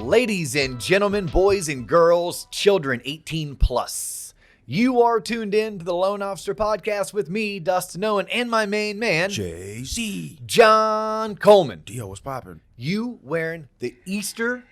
Ladies and gentlemen, boys and girls, children 18 plus. You are tuned in to the Loan Officer Podcast with me, Dustin Owen, and my main man, JC. John Coleman. Dio, what's poppin'? You wearing the Easter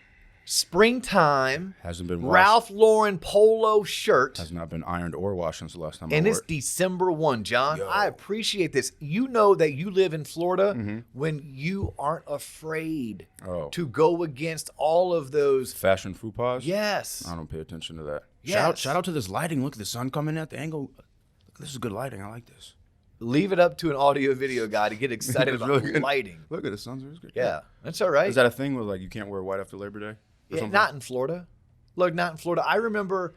springtime Hasn't been washed. Ralph Lauren polo shirt. Has not been ironed or washed since the last time I And wore it's it. December 1, John. Yo. I appreciate this. You know that you live in Florida when you aren't afraid to go against all of those. Fashion faux pas? Yes. I don't pay attention to that. Yes. Shout out to this lighting. Look at the sun coming at the angle. Look, this is good lighting. I like this. Leave it up to an audio video guy to get excited It's about really good. lighting. Look at the sun's good. Yeah, that's all right. Is that a thing where like you can't wear white after Labor Day? Yeah, not in Florida. Look, not in Florida. I remember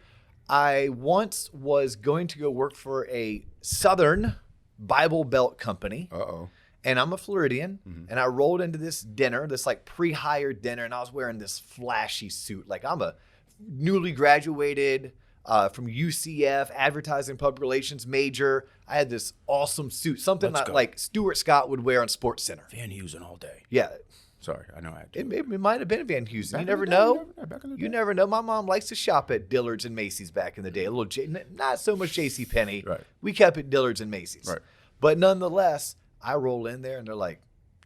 I once was going to go work for a Southern Bible Belt company. Uh-oh. And I'm a Floridian, and I rolled into this dinner, this like pre-hired dinner, and I was wearing this flashy suit. Like I'm a newly graduated from UCF, advertising public relations major. I had this awesome suit, something Let's that go. like Stuart Scott would wear on Sports Center. Van Heusen all day. Yeah, Sorry, I know I had to. it might have been Van Heusen. Back You in never the day, know. back in the You day. never know. My mom likes to shop at Dillard's and Macy's back in the day. A little, not so much JCPenney. Right. We kept it Dillard's and Macy's. Right. But nonetheless, I roll in there and they're like,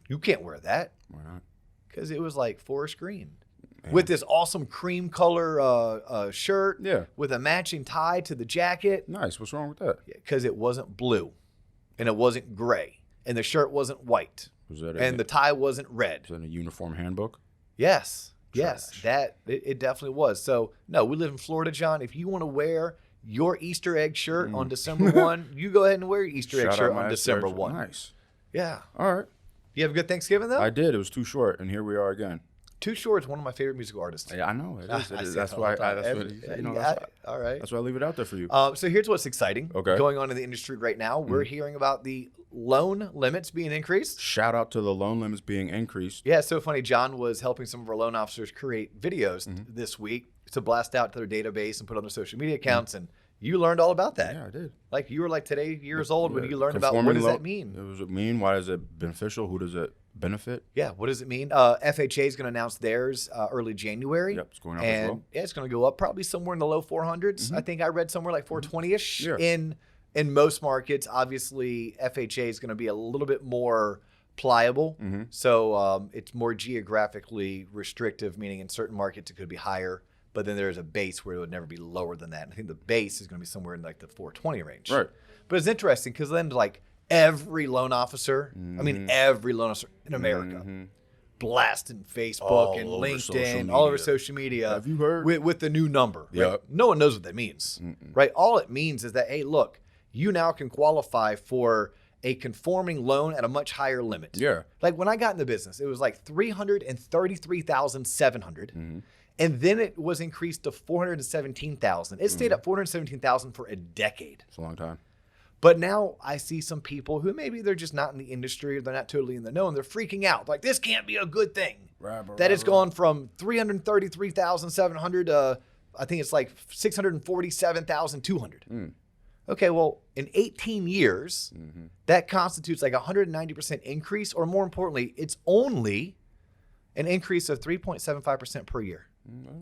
"You can't wear that," Why not? because it was like forest green with this awesome cream color shirt. Yeah. With a matching tie to the jacket Nice. What's wrong with that? because it wasn't blue, and it wasn't gray, and the shirt wasn't white, Was that and the tie wasn't red. is that a uniform handbook? Yes. Yes, Trash. it definitely was. So, no, we live in Florida, John. If you want to wear your Easter egg shirt on December 1, you go ahead and wear your Easter egg Shout shirt out my on December Easter egg 1. Nice. Yeah. All right. You have a good Thanksgiving, though? I did. It was too short, and here we are again. Too Short's one of my favorite musical artists. Yeah, I know it is. It I is. say That's that all why. the time. That's what. All right. That's why I leave it out there for you. So here's what's exciting Okay. going on in the industry right now. We're hearing about the loan limits being increased. Shout out to the loan limits being increased. Yeah, it's so funny. John was helping some of our loan officers create videos this week to blast out to their database and put on their social media accounts, and you learned all about that. Yeah, I did. Like you were like today years old when Yeah, you learned about what conforming does loan- that mean? What does it mean? Why is it beneficial? Who does it benefit? Yeah, what does it mean? FHA is going to announce theirs early January. Yep, it's going up and as well. yeah, it's going to go up probably somewhere in the low 400s. I think I read somewhere like 420ish Yeah. in most markets. Obviously, FHA is going to be a little bit more pliable, so it's more geographically restrictive, meaning in certain markets it could be higher. But then there's a base where it would never be lower than that. And I think the base is going to be somewhere in like the 420 range. Right. But it's interesting because then like every loan officer, I mean every loan officer in America, blasting Facebook All and over social LinkedIn, all over media. social media. Have you heard? With the new number. Right? Yep. No one knows what that means. Right? All it means is that, hey, look, you now can qualify for a conforming loan at a much higher limit. Yeah. Like when I got in the business, it was like $333,700. And then it was increased to $417,000. It stayed at $417,000 for a decade. It's a long time. But now I see some people who maybe they're just not in the industry or they're not totally in the know and they're freaking out. Like, this can't be a good thing. That it's gone from $333,700 to, I think it's like $647,200. Okay, well, in 18 years, that constitutes like a 190% increase, or more importantly, it's only an increase of 3.75% per year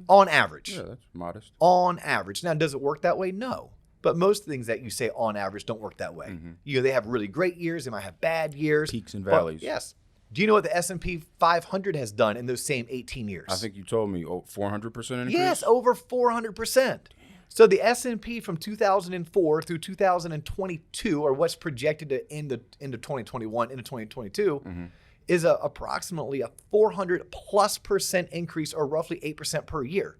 on average. Yeah, that's modest. On average. Now, does it work that way? No. But most things that you say on average don't work that way. You know, they have really great years. They might have bad years. Peaks and But, valleys. yes. Do you know what the S&P 500 has done in those same 18 years? I think you told me 400% increase. Yes, over 400%. So the S&P from 2004 through 2022, or what's projected to end into 2021, into 2022, is approximately a 400+% increase, or roughly 8% per year.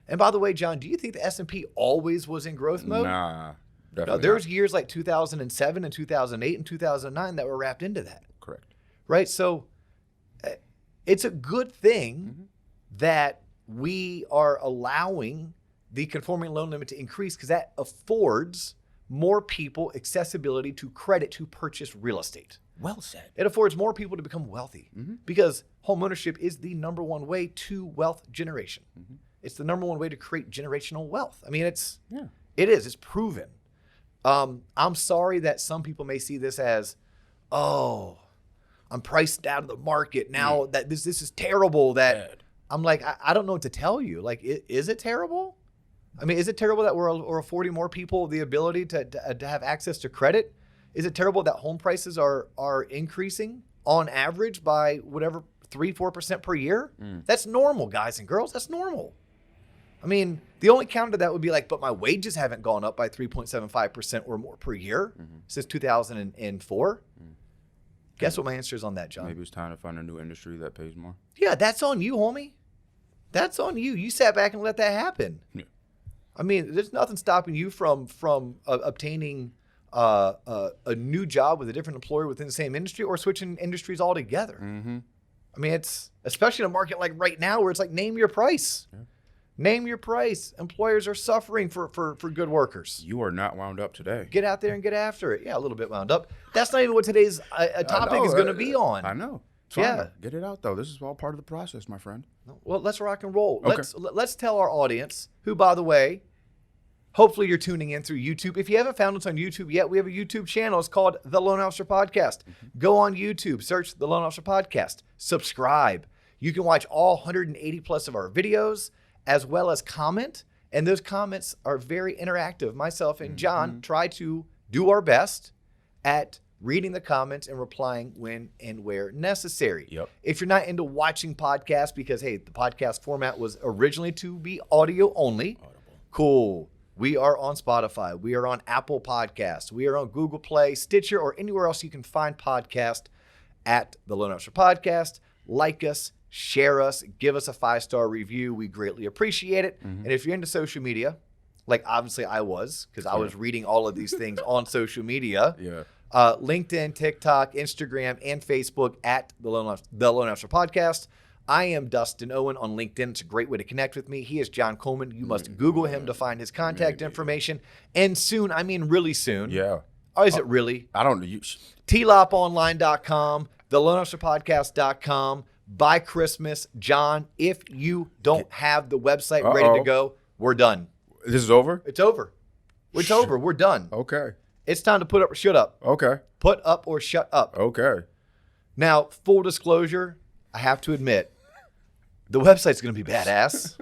And by the way, John, do you think the S&P always was in growth mode? Nah, No, definitely there's not. years like 2007 and 2008 and 2009 that were wrapped into that, Correct. right? So it's a good thing that we are allowing the conforming loan limit to increase, because that affords more people accessibility to credit to purchase real estate. Well said. It affords more people to become wealthy, because home ownership is the number one way to wealth generation. It's the number one way to create generational wealth. I mean, it is. It's proven. I'm sorry that some people may see this as, oh, I'm priced out of the market now. That this is terrible. That I'm like, I don't know what to tell you. Like, is it terrible? I mean, is it terrible that we're affording more people the ability to have access to credit? Is it terrible that home prices are increasing on average by whatever 3-4% per year? That's normal, guys and girls. That's normal. I mean, the only counter to that would be like, but my wages haven't gone up by 3.75% or more per year since 2004. Guess what my answer is on that, John? Maybe it's time to find a new industry that pays more. Yeah, that's on you, homie. That's on you. You sat back and let that happen. Yeah. I mean, there's nothing stopping you from obtaining a new job with a different employer within the same industry or switching industries altogether. I mean, it's especially in a market like right now where it's like, name your price. Yeah. Name your price. Employers are suffering for good workers. You are not wound up today. Get out there and get after it. Yeah, a little bit wound up. That's not even what today's topic is going to be on. I know. Yeah. Get it out, though. This is all part of the process, my friend. Well, let's rock and roll. Okay. Let's tell our audience, who, by the way, hopefully you're tuning in through YouTube. If you haven't found us on YouTube yet, we have a YouTube channel. It's called The Loan Officer Podcast. Go on YouTube, search The Loan Officer Podcast. Subscribe. You can watch all 180 plus of our videos, as well as comment. And those comments are very interactive. Myself and John try to do our best at reading the comments and replying when and where necessary. Yep. If you're not into watching podcasts, because, hey, the podcast format was originally to be audio only. Cool. We are on Spotify. We are on Apple Podcasts. We are on Google Play, Stitcher, or anywhere else you can find podcast at The Loan Officer Podcast. Like us, share us, give us a 5-star review. We greatly appreciate it. And if you're into social media, like obviously I was, because I was reading all of these things on social media. Yeah. LinkedIn, TikTok, Instagram, and Facebook at The Loan Officer Podcast. I am Dustin Owen on LinkedIn. It's a great way to connect with me. He is John Coleman. You must Google him to find his contact information. And soon, I mean really soon. Yeah. Oh, is it really? I don't know. tloponline.com, theloanofficerpodcast.com. By Christmas, John, if you don't have the website ready to go, we're done. This is over? It's over. It's over. We're done. Okay. It's time to put up or shut up. Okay. Put up or shut up. Okay. Now, full disclosure, I have to admit, the website's going to be badass,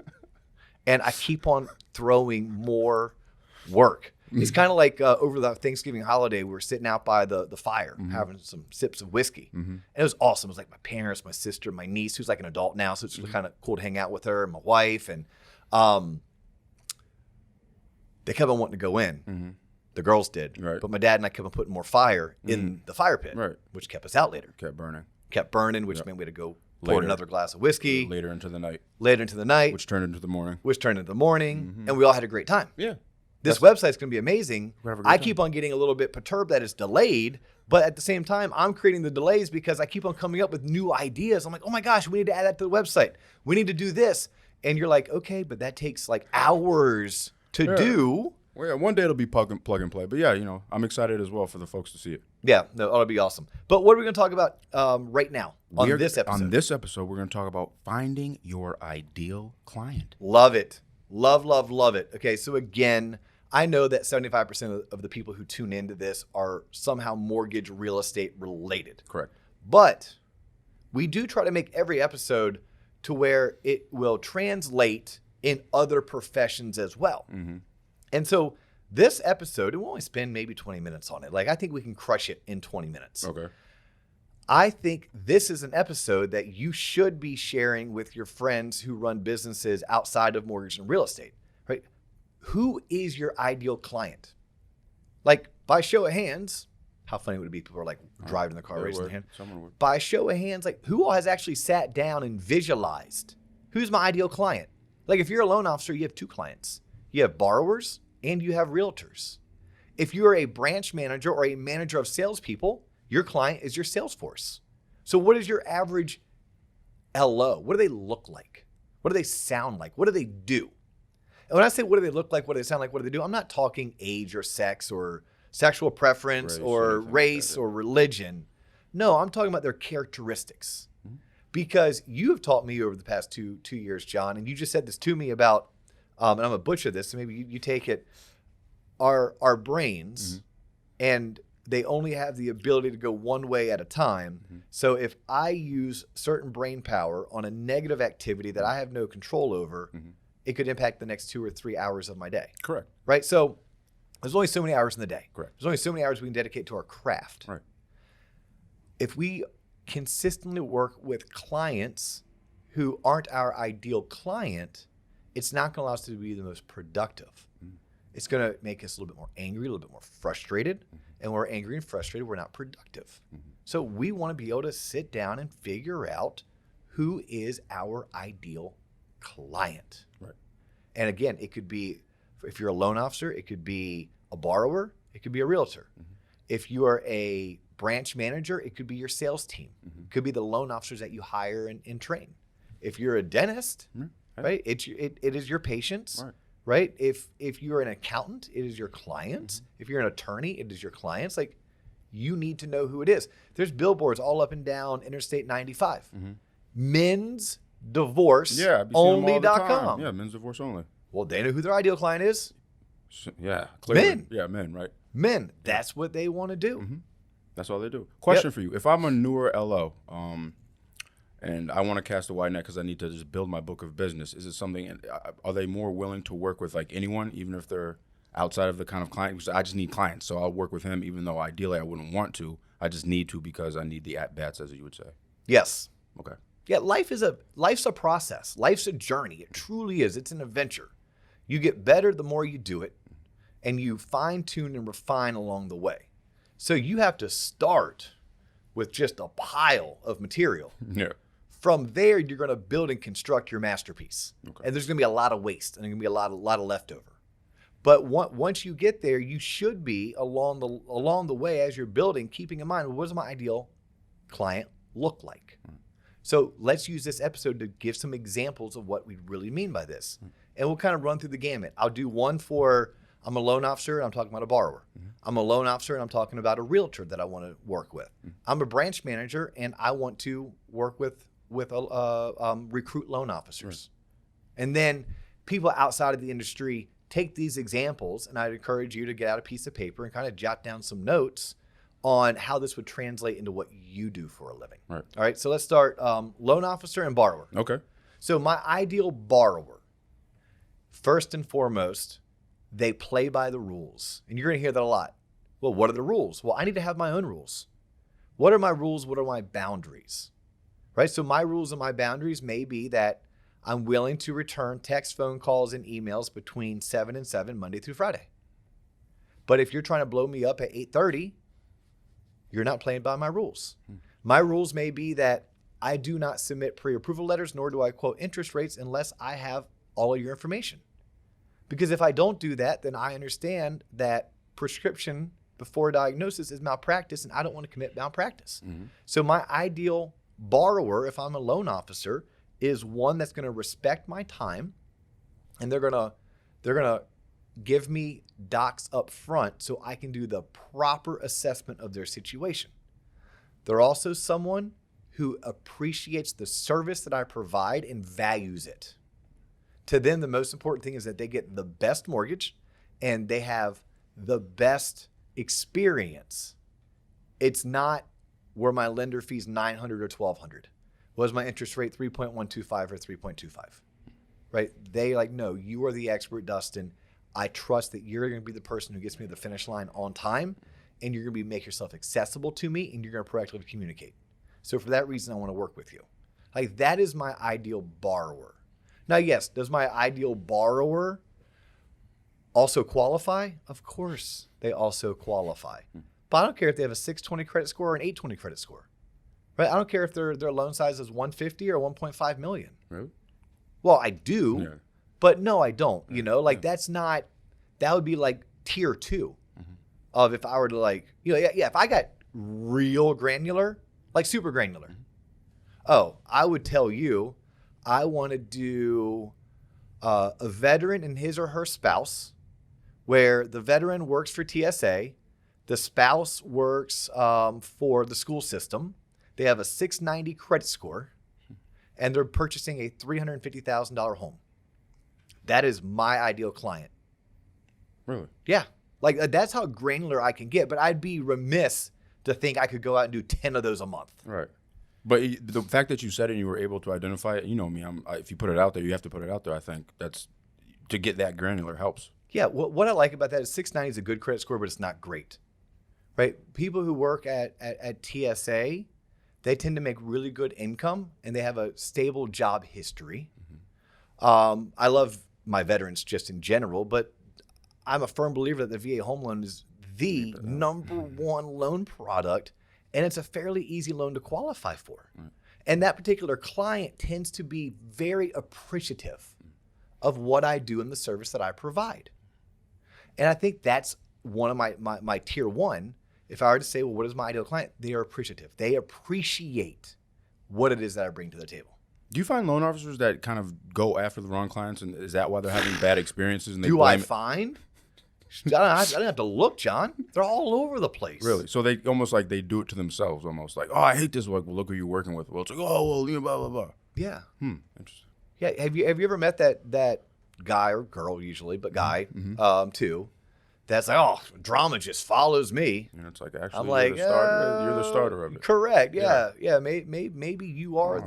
and I keep on throwing more work. It's kind of like over the Thanksgiving holiday, we were sitting out by the fire having some sips of whiskey. And it was awesome. It was like my parents, my sister, my niece, who's like an adult now, so it's kind of cool to hang out with her, and my wife. And they kept on wanting to go in. The girls did. Right. But my dad and I kept on putting more fire in the fire pit, which kept us out later. Kept burning. Which meant we had to go pour another glass of whiskey. Later into the night. Which turned into the morning. And we all had a great time. Yeah. This website's going to be amazing. I time. keep on getting a little bit perturbed that it's delayed, but at the same time, I'm creating the delays because I keep on coming up with new ideas. I'm like, oh my gosh, we need to add that to the website. We need to do this. And you're like, okay, but that takes like hours to do. Well, yeah, one day it'll be plug and play. But yeah, I'm excited as well for the folks to see it. Yeah, no, that'll be awesome. But what are we going to talk about right now on this episode? On this episode, we're going to talk about finding your ideal client. Love it. Love it. Okay, so again, I know that 75% of the people who tune into this are somehow mortgage real estate related. Correct. But we do try to make every episode to where it will translate in other professions as well. And so this episode, and we'll only spend maybe 20 minutes on it. Like, I think we can crush it in 20 minutes. Okay. I think this is an episode that you should be sharing with your friends who run businesses outside of mortgage and real estate, right? Who is your ideal client? Like, by show of hands, how funny would it be? People are like driving in the car, raising their hand. Someone would. By show of hands, like, who all has actually sat down and visualized who's my ideal client? Like, if you're a loan officer, you have two clients. You have borrowers and you have realtors. If you're a branch manager or a manager of salespeople, your client is your sales force. So what is your average LO? What do they look like? What do they sound like? What do they do? And when I say what do they look like, what do they sound like, what do they do, I'm not talking age or sex or sexual preference or race or religion. No, I'm talking about their characteristics. Because you have taught me over the past two years, John, and you just said this to me about, and I'm going to butcher this, so maybe you take it, our brains and they only have the ability to go one way at a time. So if I use certain brain power on a negative activity that I have no control over, it could impact the next 2 or 3 hours of my day. Correct. Right? So there's only so many hours in the day. Correct. There's only so many hours we can dedicate to our craft. Right. If we consistently work with clients who aren't our ideal client, it's not going to allow us to be the most productive. It's going to make us a little bit more angry, a little bit more frustrated. And when we're angry and frustrated, we're not productive. So we want to be able to sit down and figure out who is our ideal client. Right. And again, it could be, if you're a loan officer, it could be a borrower, it could be a realtor. If you are a branch manager, it could be your sales team. It could be the loan officers that you hire and train. If you're a dentist, right, it is your patients. Right? If you're an accountant, it is your clients. If you're an attorney, it is your clients. Like, you need to know who it is. There's billboards all up and down Interstate 95. Men's Divorce Only.com. Yeah, men's divorce only. Well, they know who their ideal client is. Yeah, clearly. Men. Yeah, men, right? Men. That's what they want to do. That's all they do. Question for you. If I'm a newer LO, and I want to cast a wide net because I need to just build my book of business, is it something, are they more willing to work with like anyone, even if they're outside of the kind of client? Because I just need clients, so I'll work with him, even though ideally I wouldn't want to. I just need to because I need the at-bats, as you would say. Yes. Okay. Yeah, life's a process. Life's a journey. It truly is. It's an adventure. You get better the more you do it, and you fine-tune and refine along the way. So you have to start with just a pile of material. Yeah. From there, you're going to build and construct your masterpiece. Okay. And there's going to be a lot of waste, and there's going to be a lot of leftover. But once you get there, you should be along the way as you're building, keeping in mind, what does my ideal client look like? So let's use this episode to give some examples of what we really mean by this. And we'll kind of run through the gamut. I'll do one for, I'm a loan officer and I'm talking about a borrower. I'm a loan officer and I'm talking about a realtor that I want to work with. I'm a branch manager and I want to work with recruit loan officers. And then people outside of the industry take these examples, and I'd encourage you to get out a piece of paper and kind of jot down some notes on how this would translate into what you do for a living. Right. All right, so let's start loan officer and borrower. Okay. So my ideal borrower, first and foremost, they play by the rules. And you're going to hear that a lot. Well, what are the rules? Well, I need to have my own rules. What are my rules? What are my boundaries? Right? So my rules and my boundaries may be that I'm willing to return text, phone calls, and emails between 7 and 7, Monday through Friday. But if you're trying to blow me up at 8:30, you're not playing by my rules. My rules may be that I do not submit pre-approval letters, nor do I quote interest rates unless I have all of your information. Because if I don't do that, then I understand that prescription before diagnosis is malpractice, and I don't want to commit malpractice. So my ideal borrower, if I'm a loan officer, is one that's going to respect my time, and they're going to give me docs up front so I can do the proper assessment of their situation. They're also someone who appreciates the service that I provide and values it. To them, the most important thing is that they get the best mortgage and they have the best experience. It's not where my lender fees $900 or $1,200. Was my interest rate 3.125 or 3.25? Right? They like, no, you are the expert, Dustin. I trust that you're going to be the person who gets me to the finish line on time, and you're going to make yourself accessible to me, and you're going to proactively communicate. So for that reason, I want to work with you. Like, that is my ideal borrower. Now, yes, does my ideal borrower also qualify? Of course, they also qualify. But I don't care if they have a 620 credit score or an 820 credit score. Right? I don't care if their loan size is 150 or 1.5 million. Really? Well, I do, but no, I don't. You know, like that would be like tier 2 of if I were to like, if I got real granular, like super granular. Oh, I would tell you, I want to do a veteran and his or her spouse, where the veteran works for TSA, the spouse works for the school system. They have a 690 credit score, and they're purchasing a $350,000 home. That is my ideal client. Really? Yeah. Like that's how granular I can get. But I'd be remiss to think I could go out and do 10 of those a month. Right. But the fact that you said it and you were able to identify it, you know me, if you put it out there, you have to put it out there. I think that's to get that granular helps. Yeah, what I like about that is 690 is a good credit score, but it's not great, right? People who work at TSA, they tend to make really good income and they have a stable job history. I love my veterans just in general, but I'm a firm believer that the VA home loan is the number one loan product, and it's a fairly easy loan to qualify for. Right. And that particular client tends to be very appreciative of what I do and the service that I provide. And I think that's one of my tier one. If I were to say, well, what is my ideal client? They are appreciative. They appreciate what it is that I bring to the table. Do you find loan officers that kind of go after the wrong clients, and is that why they're having bad experiences? And they do I find? I don't have to look, John. They're all over the place. Really? So they almost like they do it to themselves, almost like, oh, I hate this. Like, well, look who you're working with. Well, it's like, oh, well, you know, blah blah blah. Yeah. Interesting. Yeah. Have you ever met that guy or girl usually, but guy too? That's like, oh, drama just follows me. And it's like, actually, I'm like, you're the starter of it. Correct. Yeah. Maybe you are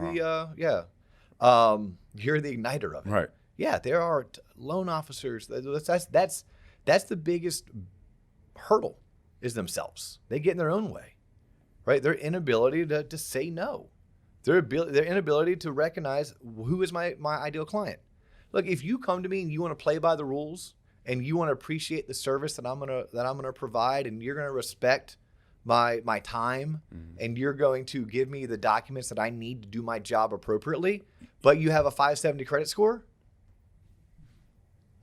you're the igniter of it. Right. Yeah. There are loan officers. That's the biggest hurdle is themselves. They get in their own way, right? Their inability to say no. Their inability to recognize who is my ideal client. Look, if you come to me and you want to play by the rules and you want to appreciate the service that I'm gonna provide, and you're gonna respect my time, and you're going to give me the documents that I need to do my job appropriately, but you have a 570 credit score,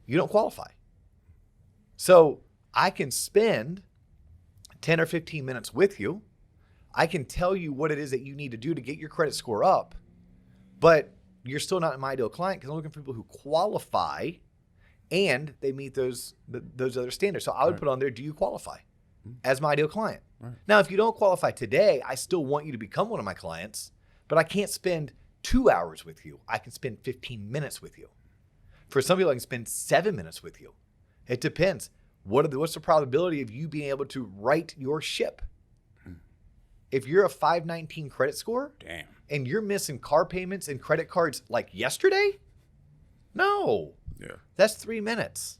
you don't qualify. So I can spend 10 or 15 minutes with you. I can tell you what it is that you need to do to get your credit score up, but you're still not my ideal client because I'm looking for people who qualify and they meet those other standards. So I would put on there, do you qualify as my ideal client? Right. Now, if you don't qualify today, I still want you to become one of my clients, but I can't spend 2 hours with you. I can spend 15 minutes with you. For some people, I can spend 7 minutes with you. It depends. What's the probability of you being able to right your ship? If you're a 519 credit score, damn, and you're missing car payments and credit cards like yesterday, no. Yeah. That's 3 minutes.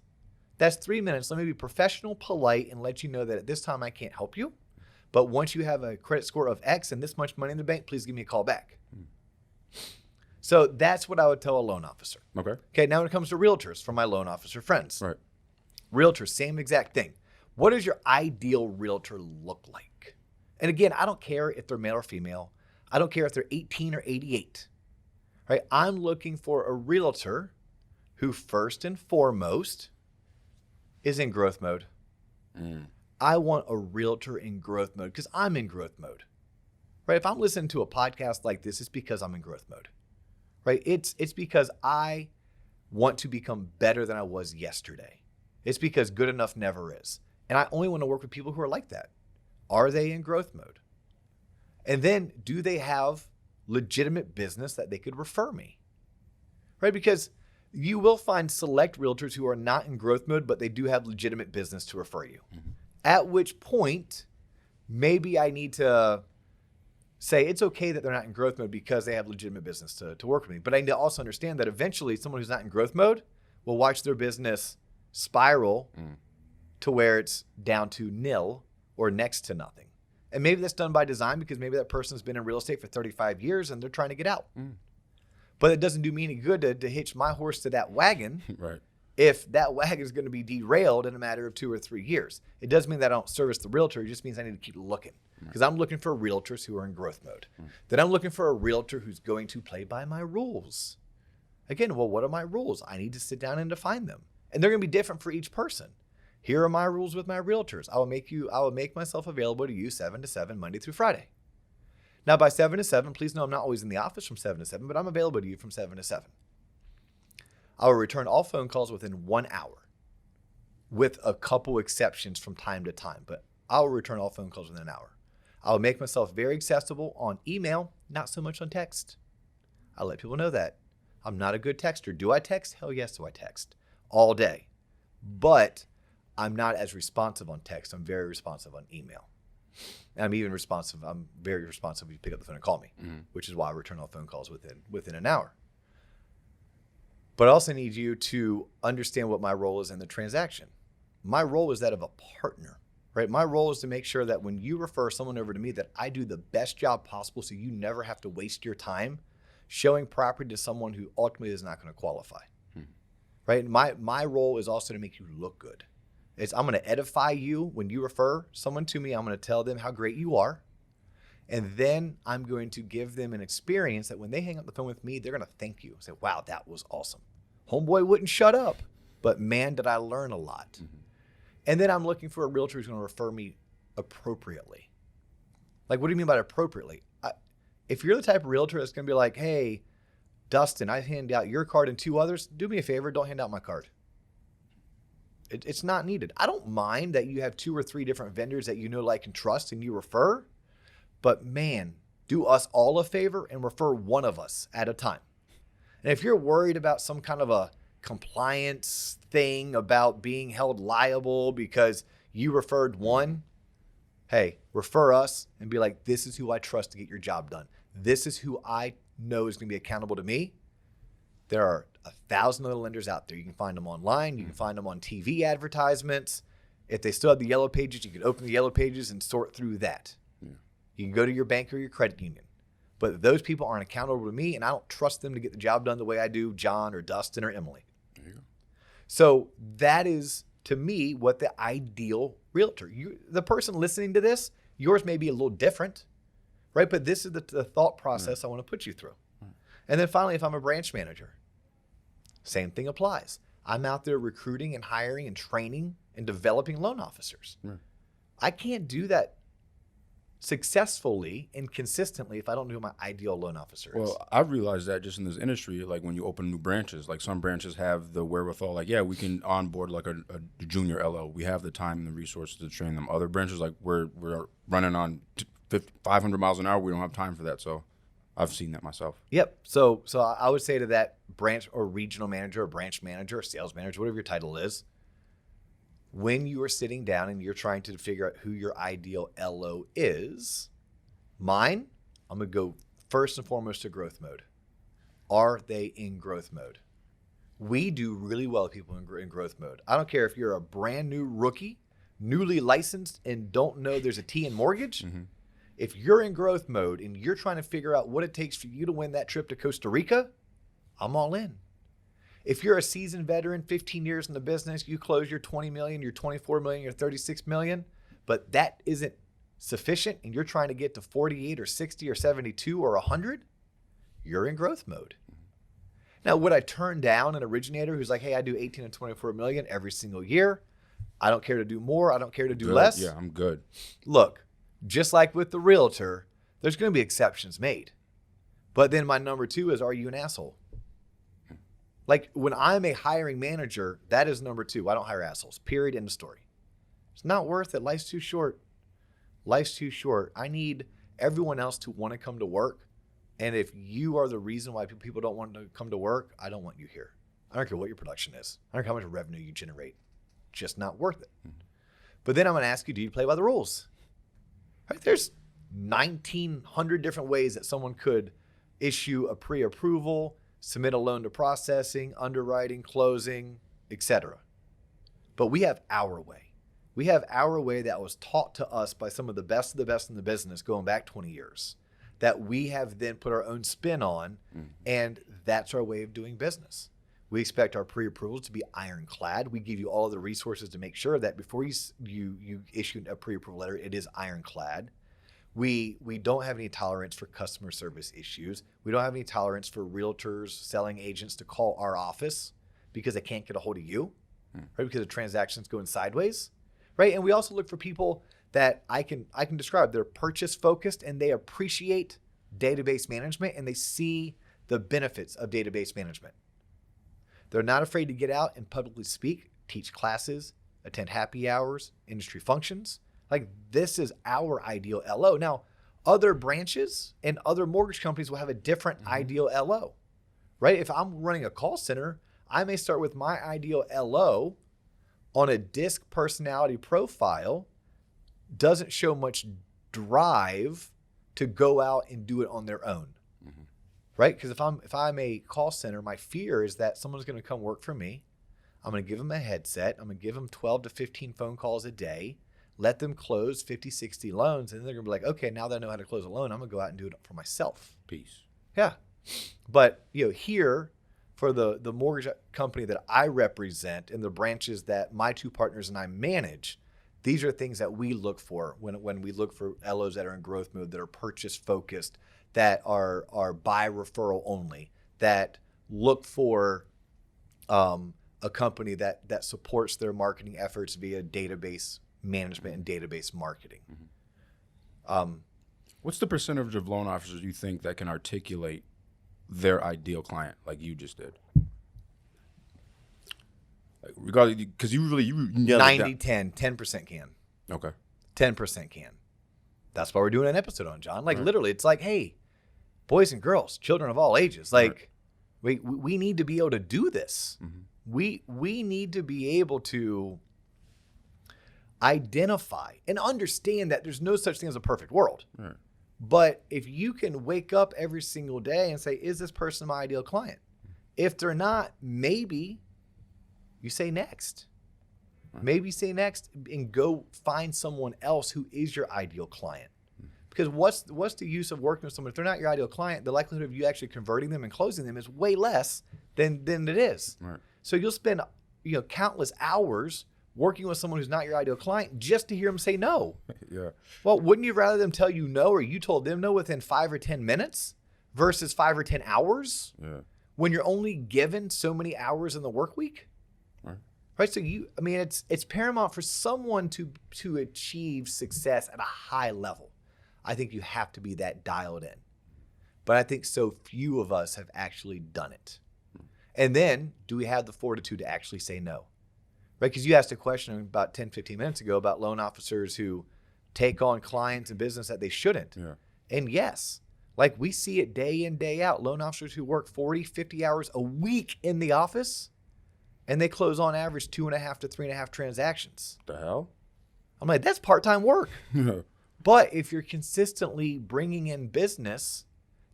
That's 3 minutes. Let me be professional, polite, and let you know that at this time I can't help you. But once you have a credit score of X and this much money in the bank, please give me a call back. So that's what I would tell a loan officer. Okay, now when it comes to realtors, from my loan officer friends. Right. Realtors, same exact thing. What does your ideal realtor look like? And again, I don't care if they're male or female. I don't care if they're 18 or 88. Right? I'm looking for a realtor who first and foremost is in growth mode. I want a realtor in growth mode because I'm in growth mode. Right? If I'm listening to a podcast like this, it's because I'm in growth mode. Right? It's because I want to become better than I was yesterday. It's because good enough never is. And I only want to work with people who are like that. Are they in growth mode? And then do they have legitimate business that they could refer me? Right? Because you will find select realtors who are not in growth mode, but they do have legitimate business to refer you. At which point, maybe I need to say it's okay that they're not in growth mode because they have legitimate business to work with me. But I need to also understand that eventually someone who's not in growth mode will watch their business spiral to where it's down to nil or next to nothing. And maybe that's done by design because maybe that person's been in real estate for 35 years and they're trying to get out. But it doesn't do me any good to hitch my horse to that wagon right. if that wagon is going to be derailed in a matter of 2 or 3 years. It doesn't mean that I don't service the realtor. It just means I need to keep looking because I'm looking for realtors who are in growth mode. Then I'm looking for a realtor who's going to play by my rules. Again, well, what are my rules? I need to sit down and define them. And they're going to be different for each person. Here are my rules with my realtors. I will make myself available to you 7 to 7, Monday through Friday. Now, by 7 to 7, please know I'm not always in the office from 7 to 7, but I'm available to you from 7 to 7. I will return all phone calls within 1 hour, with a couple exceptions from time to time, but I will return all phone calls within an hour. I will make myself very accessible on email, not so much on text. I'll let people know that. I'm not a good texter. Do I text? Hell yes, do I text all day. But I'm not as responsive on text. I'm very responsive on email. And I'm even responsive. I'm very responsive when you pick up the phone and call me, which is why I return all phone calls within an hour. But I also need you to understand what my role is in the transaction. My role is that of a partner, right? My role is to make sure that when you refer someone over to me, that I do the best job possible so you never have to waste your time showing property to someone who ultimately is not going to qualify, right? My role is also to make you look good. I'm going to edify you when you refer someone to me. I'm going to tell them how great you are. And then I'm going to give them an experience that when they hang up the phone with me, they're going to thank you. Say, wow, that was awesome. Homeboy wouldn't shut up, but man, did I learn a lot. And then I'm looking for a realtor who's going to refer me appropriately. Like, what do you mean by appropriately? If you're the type of realtor that's going to be like, hey, Dustin, I hand out your card and 2 others. Do me a favor, don't hand out my card. It's not needed. I don't mind that you have 2 or 3 different vendors that you know, like, and trust and you refer. But man, do us all a favor and refer one of us at a time. And if you're worried about some kind of a compliance thing about being held liable because you referred one, hey, refer us and be like, this is who I trust to get your job done. This is who I know is going to be accountable to me. There are 1,000 other lenders out there. You can find them online. You can find them on TV advertisements. If they still have the yellow pages, you can open the yellow pages and sort through that. You can go to your bank or your credit union. But those people aren't accountable to me, and I don't trust them to get the job done the way I do John or Dustin or Emily. There you go. So that is, to me, what the ideal realtor. The person listening to this, yours may be a little different, right? But this is the thought process I want to put you through. And then finally, if I'm a branch manager, same thing applies. I'm out there recruiting and hiring and training and developing loan officers. I can't do that successfully and consistently if I don't know who my ideal loan officer is. Well, I've realized that just in this industry, like when you open new branches, like some branches have the wherewithal, like, yeah, we can onboard like a junior LO. We have the time and the resources to train them. Other branches, like we're running on 500 miles an hour. We don't have time for that. So I've seen that myself. Yep. So I would say to that branch or regional manager or branch manager or sales manager, whatever your title is, when you are sitting down and you're trying to figure out who your ideal LO is, I'm going to go first and foremost to growth mode. Are they in growth mode? We do really well with people in growth mode. I don't care if you're a brand new rookie, newly licensed, and don't know there's a T in mortgage. If you're in growth mode and you're trying to figure out what it takes for you to win that trip to Costa Rica, I'm all in. If you're a seasoned veteran, 15 years in the business, you close your 20 million, your 24 million, your 36 million, but that isn't sufficient and you're trying to get to 48 or 60 or 72 or 100, you're in growth mode. Now, would I turn down an originator who's like, hey, I do 18 and 24 million every single year? I don't care to do more. I don't care to do less. Yeah, I'm good. Look, just like with the realtor, there's going to be exceptions made. But then my number 2 is, are you an asshole? Like when I'm a hiring manager, that is number 2. I don't hire assholes, period, end of story. It's not worth it. Life's too short. Life's too short. I need everyone else to want to come to work. And if you are the reason why people don't want to come to work, I don't want you here. I don't care what your production is. I don't care how much revenue you generate. Just not worth it. But then I'm going to ask you, do you play by the rules? Right? There's 1,900 different ways that someone could issue a pre-approval, submit a loan to processing, underwriting, closing, etc. But we have our way. We have our way that was taught to us by some of the best in the business going back 20 years that we have then put our own spin on, and that's our way of doing business. We expect our pre-approvals to be ironclad. We give you all of the resources to make sure that before you issue a pre-approval letter, it is ironclad. We don't have any tolerance for customer service issues. We don't have any tolerance for realtors, selling agents to call our office because they can't get a hold of you, right? Because the transaction's going sideways, right? And we also look for people that I can describe. They're purchase focused and they appreciate database management and they see the benefits of database management. They're not afraid to get out and publicly speak, teach classes, attend happy hours, industry functions. Like this is our ideal LO. Now, other branches and other mortgage companies will have a different ideal LO, right? If I'm running a call center, I may start with my ideal LO on a DISC personality profile doesn't show much drive to go out and do it on their own. Right? Because if I'm a call center, my fear is that someone's going to come work for me. I'm going to give them a headset. I'm going to give them 12 to 15 phone calls a day, let them close 50, 60 loans. And then they're going to be like, okay, now that I know how to close a loan, I'm going to go out and do it for myself. Peace. Yeah. But, here for the mortgage company that I represent and the branches that my two partners and I manage, these are things that we look for when we look for LOs that are in growth mode, that are purchase focused, that are by referral only, that look for a company that supports their marketing efforts via database management and database marketing. What's the percentage of loan officers you think that can articulate their ideal client like you just did? Like, regardless, because you 90-10, 10% can. Okay. 10% can. That's why we're doing an episode on, John. Like, literally, it's like, hey, boys and girls, children of all ages, like, we need to be able to do this. We need to be able to identify and understand that there's no such thing as a perfect world. But if you can wake up every single day and say, is this person my ideal client? If they're not, maybe you say next. Maybe say next and go find someone else who is your ideal client. Because what's the use of working with someone if they're not your ideal client? The likelihood of you actually converting them and closing them is way less than it is. So you'll spend countless hours working with someone who's not your ideal client just to hear them say no. Well, wouldn't you rather them tell you no, or you told them no within 5 or 10 minutes versus 5 or 10 hours when you're only given so many hours in the work week? Right. So it's paramount for someone to achieve success at a high level. I think you have to be that dialed in. But I think so few of us have actually done it. And then, do we have the fortitude to actually say no? Right? Because you asked a question about 10, 15 minutes ago about loan officers who take on clients and business that they shouldn't. And yes, like we see it day in, day out. Loan officers who work 40, 50 hours a week in the office, and they close on average 2.5 to 3.5 transactions. The hell? I'm like, that's part-time work. But if you're consistently bringing in business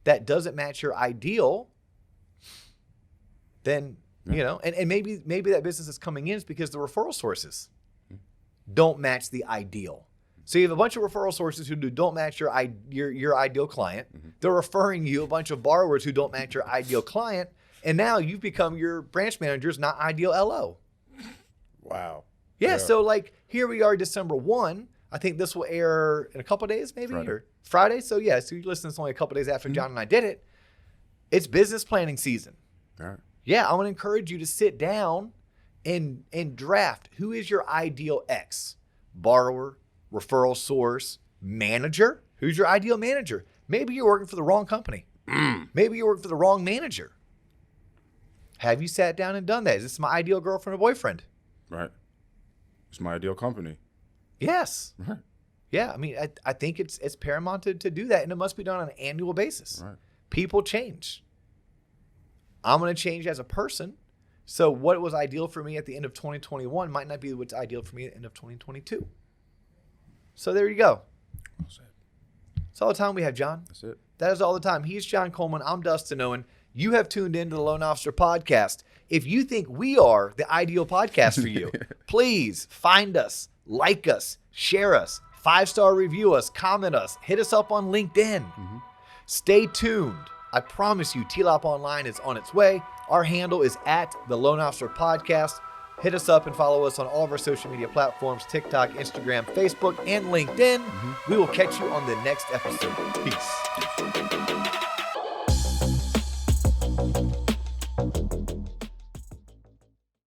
that doesn't match your ideal, then, and maybe that business is coming in is because the referral sources don't match the ideal. So you have a bunch of referral sources who don't match your ideal client. They're referring you a bunch of borrowers who don't match your ideal client. And now you've become your branch manager's not ideal LO. Wow. Yeah. So like here we are, December 1. I think this will air in a couple of days, maybe, or Friday. So yeah, so you listen to this only a couple of days after John and I did it. It's business planning season. Yeah, I want to encourage you to sit down and draft who is your ideal X, borrower, referral source, manager. Who's your ideal manager? Maybe you're working for the wrong company. Maybe you're working for the wrong manager. Have you sat down and done that? Is this my ideal girlfriend or boyfriend? Right. It's my ideal company. Yes. Yeah, I mean, I think it's paramount to do that, and it must be done on an annual basis. People change. I'm going to change as a person. So what was ideal for me at the end of 2021 might not be what's ideal for me at the end of 2022. So there you go. That's all the time we have, John. That's it. That is all the time. He's John Coleman. I'm Dustin Owen. You have tuned into the Loan Officer Podcast. If you think we are the ideal podcast for you, please find us, like us, share us, 5-star review us, comment us, hit us up on LinkedIn. Stay tuned. I promise you, TLOP Online is on its way. Our handle is at the Loan Officer Podcast. Hit us up and follow us on all of our social media platforms, TikTok, Instagram, Facebook, and LinkedIn. We will catch you on the next episode. Peace.